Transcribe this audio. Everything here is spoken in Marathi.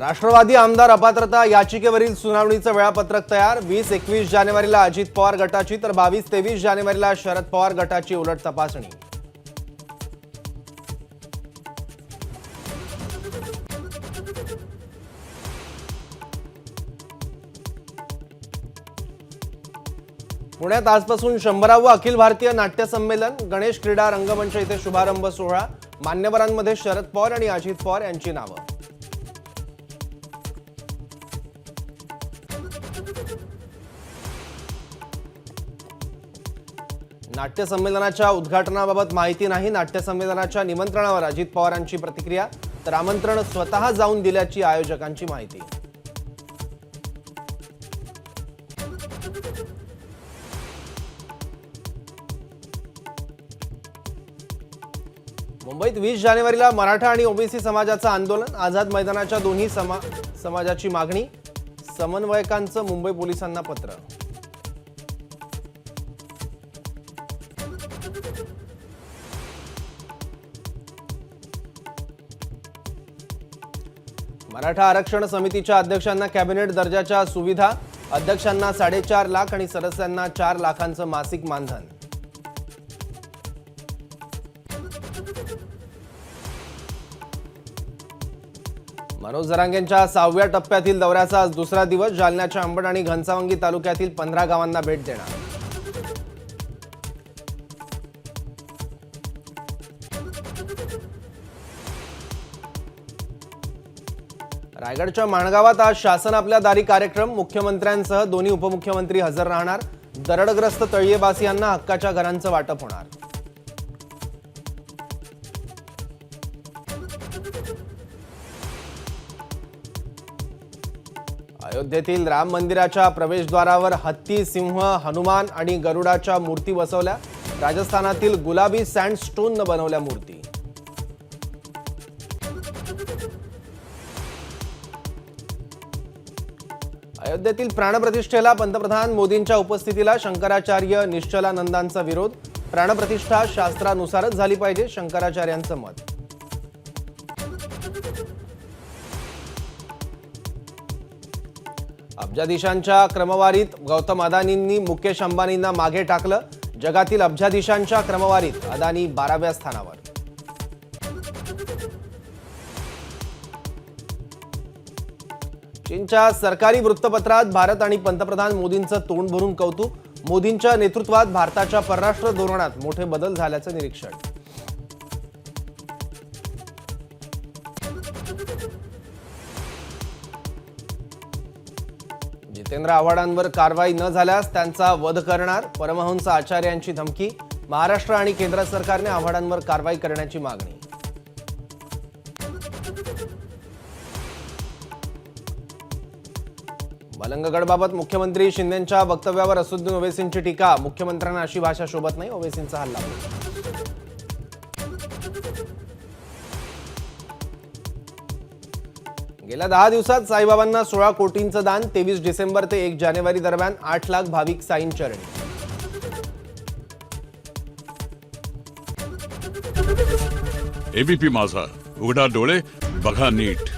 राष्ट्रवादी आमदार अपात्रता याचिकेवरील सुनावणीचं वेळापत्रक तयार। 20-21 जानेवारीला अजित पवार गटाची तर 22-23 जानेवारीला शरद पवार गटाची उलट तपासणी। पुण्यात आजपासून 100वे अखिल भारतीय नाट्य संमेलन गणेश क्रीडा रंगमंच येथे शुभारंभ सोहळा। मान्यवरांमध्ये शरद पवार आणि अजित पवार यांची नावं। नाट्य संमेलनाच्या उद्घाटनाबाबत माहिती नाही। नाट्य संमेलनाच्या निमंत्रणावर अजित पवारांची प्रतिक्रिया, तर आमंत्रण स्वतः जाऊन दिल्याची आयोजकांची माहिती। मुंबईत 20 जानेवारीला मराठा आणि ओबीसी समाजाचं आंदोलन। आझाद मैदानाच्या दोन्ही समाजाची मागणी। समन्वयकांचं मुंबई पोलिसांना पत्र। मराठा आरक्षण समितीच्या अध्यक्षांना कॅबिनेट दर्जाच्या सुविधा। अध्यक्षांना 4.5 लाख आणि सदस्यांना 4 लाखांचं मासिक मानधन। मनोज जरांगेंच्या 6व्या टप्प्यातील दौऱ्याचा आज दुसरा दिवस। जालन्याच्या अंबड आणि घनसावंगी तालुक्यातील 15 गावांना भेट देणार। रायगडच्या माणगावात आज शासन आपल्या दारी कार्यक्रम। मुख्यमंत्र्यांसह दोन्ही उपमुख्यमंत्री हजर राहणार। दरडग्रस्त तळीयेवासियांना हक्काच्या घरांचं वाटप होणार। अयोध्येतील राम मंदिराच्या प्रवेशद्वारावर हत्ती, सिंह, हनुमान आणि गरुडाच्या मूर्ती बसवल्या। राजस्थानातील गुलाबी सँडस्टोननं बनवल्या मूर्ती। अयोध्येतील प्राणप्रतिष्ठेला पंतप्रधान मोदींच्या उपस्थितीला शंकराचार्य निश्चलानंदांचा विरोध। प्राणप्रतिष्ठा शास्त्रानुसारच झाली पाहिजे, शंकराचार्यांचं मत। अब्जाधीशांच्या क्रमवारीत गौतम अदानींनी मुकेश अंबानींना मागे टाकलं। जगातील अब्जाधीशांच्या क्रमवारीत अदानी 12व्या स्थानावर। चीनच्या सरकारी वृत्तपत्रात भारत आणि पंतप्रधान मोदींचं तोंड भरून कौतुक। मोदींच्या नेतृत्वात भारताच्या परराष्ट्र धोरणात मोठे बदल झाल्याचं निरीक्षण। जितेंद्र आव्हाडांवर कारवाई न झाल्यास त्यांचा वध करणार। परमहंस आचार्यांची धमकी। महाराष्ट्र आणि केंद्र सरकारने आव्हाडांवर कारवाई करण्याची मागणी। मलंगगडबाबत मुख्यमंत्री शिंदेंच्या वक्तव्यावर असदुद्दीन ओवैसींची टीका। मुख्यमंत्र्यांना अशी भाषा शोभत नाही, ओवैसींचा हल्ला। गेल्या 10 दिवसात साईबाबांना 16 कोटींचं दान। 23 डिसेंबर ते 1 जानेवारी दरम्यान 8 लाख भाविक साईंचरणी। एबीपी माझा, उघडा डोळे बघा नीट।